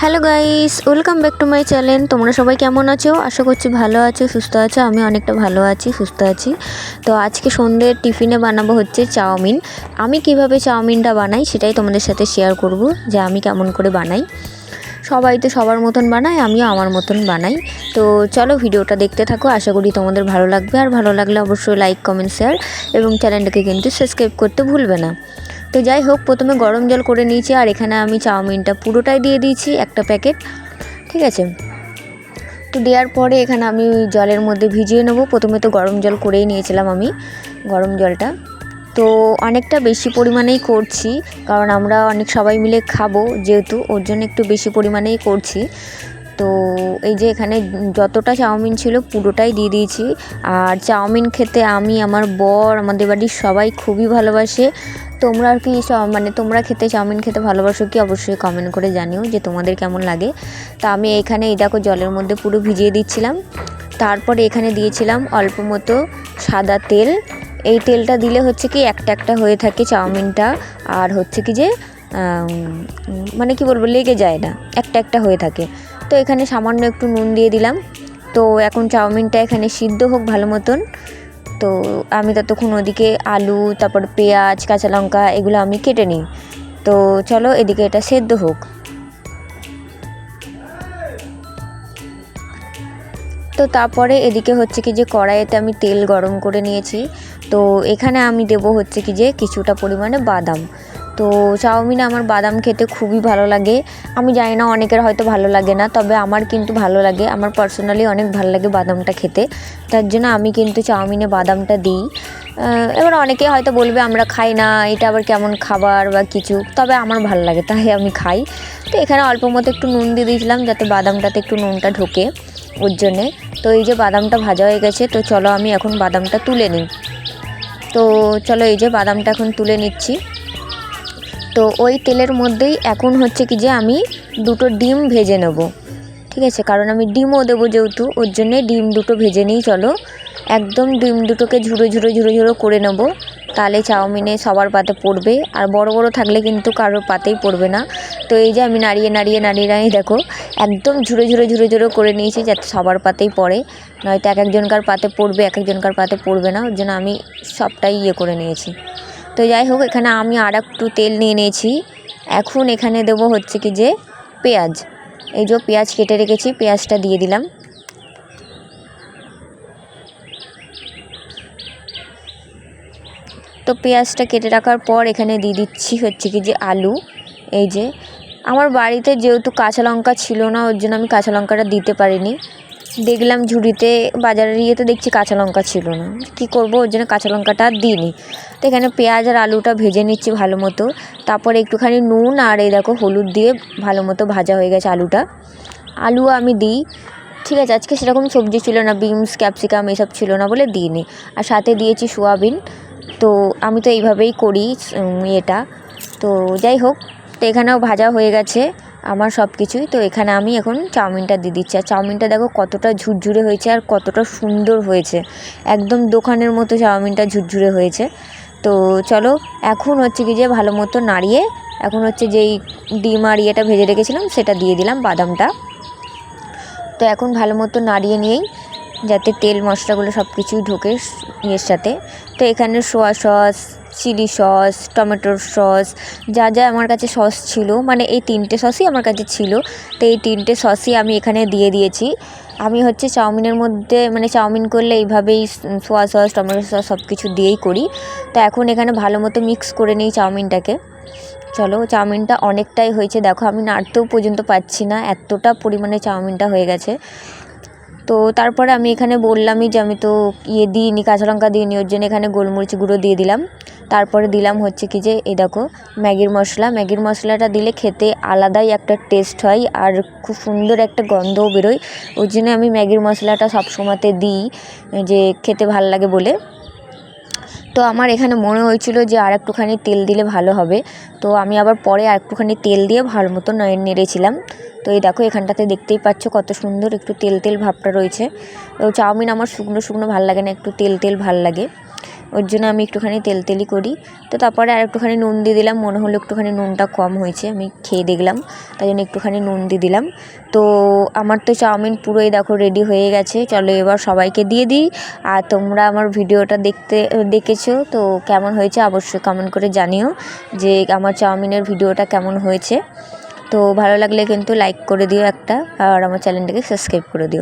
Hello guys, welcome back to my channel. তোমরা সবাই কেমন আছো? আশা করছি ভালো আছো, সুস্থ আছো। আমি অনেকটা ভালো আছি, সুস্থ আছি। তো আজকে সন্ধ্যের টিফিনে বানাবো হচ্ছে চাউমিন। আমি কিভাবে চাউমিনটা বানাই সেটাই তোমাদের সাথে শেয়ার করব, যে আমি কেমন করে বানাই। সবাই তো সবার মতন বানায়, আমিও আমার মতন বানাই। তো চলো ভিডিওটা দেখতে থাকো, আশা করি তোমাদের ভালো লাগবে। আর ভালো লাগলে অবশ্যই লাইক, কমেন্ট, শেয়ার এবং চ্যানেলটাকে কিন্তু সাবস্ক্রাইব করতে ভুলবে না। তো যাই হোক, প্রথমে গরম জল করে নিয়েছি, আর এখানে আমি চাউমিনটা পুরোটাই দিয়ে দিয়েছি, একটা প্যাকেট। ঠিক আছে, তো দেওয়ার পরে এখানে আমি জলের মধ্যে ভিজিয়ে নেব। প্রথমে তো গরম জল করেই নিয়েছিলাম আমি, গরম জলটা তো অনেকটা বেশি পরিমাণেই করছি, কারণ আমরা অনেক সবাই মিলে খাবো, যেহেতু ওর জন্য একটু বেশি পরিমাণেই করছি। তো এই যে এখানে যতটা চাউমিন ছিল পুরোটাই দিয়ে দিয়েছি। আর চাউমিন খেতে আমি, আমার বর, আমাদের বাড়ির সবাই খুবই ভালোবাসে। তোমরা আর কি মানে তোমরা চাউমিন খেতে ভালোবাসো কি? অবশ্যই কমেন্ট করে জানিও যে তোমাদের কেমন লাগে। তা আমি এখানে এই দেখো জলের মধ্যে পুরো ভিজিয়ে দিচ্ছিলাম। তারপরে এখানে দিয়েছিলাম অল্প মতো সাদা তেল। এই তেলটা দিলে হচ্ছে কি একটা একটা হয়ে থাকে চাউমিনটা, আর হচ্ছে কি যে মানে কি বলবো, লেগে যায় না, একটা একটা হয়ে থাকে। তো এখানে সামান্য একটু নুন দিয়ে দিলাম। তো এখন চাউমিনটা এখানে সিদ্ধ হোক ভালো মতন। তো আমি ততক্ষণ ওদিকে আলু, তারপর পেঁয়াজ, কাঁচা লঙ্কা এগুলো আমি কেটে নিই। তো চলো এদিকে এটা সেদ্ধ হোক। তো তারপরে এদিকে হচ্ছে কি যে কড়াইতে আমি তেল গরম করে নিয়েছি। তো এখানে আমি দেব হচ্ছে কি যে কিছুটা পরিমাণে বাদাম। তো চাউমিনে আমার বাদাম খেতে খুবই ভালো লাগে। আমি জানি না অনেকের হয়তো ভালো লাগে না, তবে আমার কিন্তু ভালো লাগে, আমার পার্সোনালি অনেক ভালো লাগে বাদামটা খেতে। তার জন্য আমি কিন্তু চাউমিনে বাদামটা দিই। এবার অনেকে হয়তো বলবে আমরা খাই না, এটা আবার কেমন খাবার বা কিছু, তবে আমার ভালো লাগে তাই আমি খাই। তো এখানে অল্প মতো একটু নুন দিয়ে দিয়েছিলাম, যাতে বাদামটাতে একটু নুনটা ঢোকে, ওর জন্যে। তো এই যে বাদামটা ভাজা হয়ে গেছে, তো চলো আমি এখন বাদামটা তুলে নিই। তো চলো এই যে বাদামটা এখন তুলে নিচ্ছি। তো ওই তেলের মধ্যেই এখন হচ্ছে কি যে আমি দুটো ডিম ভেজে নেব। ঠিক আছে, কারণ আমি ডিমও দেবো যেহেতু, ওর জন্যে ডিম দুটো ভেজে নিই। চলো একদম ডিম দুটোকে ঝুড়ো ঝুড়ো ঝুড়ো ঝুড়ো করে নেব, তাহলে চাউমিনে সবার পাতে পড়বে। আর বড় বড় থাকলে কিন্তু কারোর পাতেই পড়বে না। তো এই যে আমি নাড়িয়ে নাড়িয়ে নাড়িয়ে নাড়িয়ে দেখো একদম ঝুড়ো ঝুড়ো ঝুড়ো ঝুড়ো করে নিয়েছি, যাতে সবার পাতেই পড়ে। নয়তো এক একজনকার পাতে পড়বে, এক একজনকার পাতে পড়বে না, ওর জন্য আমি সবটাই করে নিয়েছি। তো যাই হোক, এখানে আমি আর একটু তেল নিয়ে নিয়েছি। এখন এখানে দেবো হচ্ছে কি যে পেঁয়াজ। এই যে পেঁয়াজ কেটে রেখেছি, পেঁয়াজটা দিয়ে দিলাম। তো পেঁয়াজটা কেটে রাখার পর এখানে দিয়ে দিচ্ছি হচ্ছে কি যে আলু। এই যে আমার বাড়িতে যেহেতু কাঁচা লঙ্কা ছিল না, ওর জন্য আমি কাঁচা লঙ্কাটা দিতে পারিনি। দেখলাম ঝুড়িতে, বাজারের ইয়েতে দেখছি কাঁচা লঙ্কা ছিল না, কী করবো, ওর জন্য কাঁচা লঙ্কাটা আর দিইনি। তো এখানে পেঁয়াজ আর আলুটা ভেজে নিচ্ছি ভালো মতো। তারপরে একটুখানি নুন আর এই দেখো হলুদ দিয়ে ভালো মতো ভাজা হয়ে গেছে আলুটা। আলু আমি দিই। ঠিক আছে, আজকে সেরকম সবজি ছিল না, বিনস, ক্যাপসিকাম এসব ছিল না বলে দিইনি। আর সাথে দিয়েছি সোয়াবিন। তো আমি তো এইভাবেই করি এটা। তো যাই হোক, তো এখানেও ভাজা হয়ে গেছে আমার সব কিছুই। তো এখানে আমি এখন চাউমিনটা দিয়ে দিচ্ছি। আর চাউমিনটা দেখো কতটা ঝুরঝুরে হয়েছে আর কতটা সুন্দর হয়েছে, একদম দোকানের মতো চাউমিনটা ঝুরঝুরে হয়েছে। তো চলো এখন হচ্ছে কি যে ভালো মতো নাড়িয়ে, এখন হচ্ছে যেই ডিম আর ইয়েটা ভেজে রেখেছিলাম সেটা দিয়ে দিলাম, বাদামটা। তো এখন ভালো মতো নাড়িয়ে নিয়েই, যাতে তেল মশলাগুলো সব কিছুই ঢোকে ইয়ের সাথে। তো এখানে সোয়া সস, চিলি সস, টমেটোর সস, যা যা আমার কাছে সস ছিল, মানে এই তিনটে সসই আমার কাছে ছিল। তো এই তিনটে সসই আমি এখানে দিয়ে দিয়েছি। আমি হচ্ছে চাউমিনের মধ্যে, মানে চাউমিন করলে এইভাবেই সোয়া সস, টমেটো সস সব কিছু দিয়েই করি। তো এখন এখানে ভালো মতো মিক্স করে নিই চাউমিনটাকে। চলো চাউমিনটা অনেকটাই হয়েছে, দেখো আমি নাড়তেও পর্যন্ত পাচ্ছি না, এতটা পরিমাণে চাউমিনটা হয়ে গেছে। তো তারপরে আমি এখানে বললামই যে আমি তো দিইনি, কাঁচা লঙ্কা দিইনি, ওর জন্য এখানে গোলমরিচ গুঁড়ো দিয়ে দিলাম। তারপরে দিলাম হচ্ছে কি যে এই দেখো ম্যাগির মশলা। ম্যাগির মশলাটা দিলে খেতে আলাদাই একটা টেস্ট হয়, আর খুব সুন্দর একটা গন্ধও বেরোয়। ওর জন্য আমি ম্যাগির মশলাটা সবসময়তে দিই, যে খেতে ভাল লাগে বলে। তো আমার এখানে মনে হয়েছিল যে আর একটুখানি তেল দিলে ভালো হবে। তো আমি আবার পরে আর একটুখানি তেল দিয়ে ভালো মতো নেড়েছিলাম। তো এই দেখো এখানটাতে দেখতেই পাচ্ছ কত সুন্দর একটু তেল তেল ভাবটা রয়েছে। তো চাউমিন আমার শুকনো শুকনো ভাল লাগে না, একটু তেল তেল ভাল লাগে। ওর জন্য আমি একটুখানি তেলি করি। তো তারপরে আর একটুখানি নুন দিয়ে দিলাম, মনে হলো একটুখানি নুনটা কম হয়েছে, আমি খেয়ে দেখলাম, তাই জন্য একটুখানি নুন দিয়ে দিলাম। তো আমার তো চাউমিন পুরোই দেখো রেডি হয়ে গেছে। চলো এবার সবাইকে দিয়ে দিই। আর তোমরা আমার ভিডিওটা দেখেছো তো কেমন হয়েছে অবশ্যই কমেন্ট করে জানিও যে আমার চাউমিনের ভিডিওটা কেমন হয়েছে। তো ভালো লাগলে কিন্তু লাইক করে দিও একটা, আর আমার চ্যানেলটাকে সাবস্ক্রাইব করে দিও।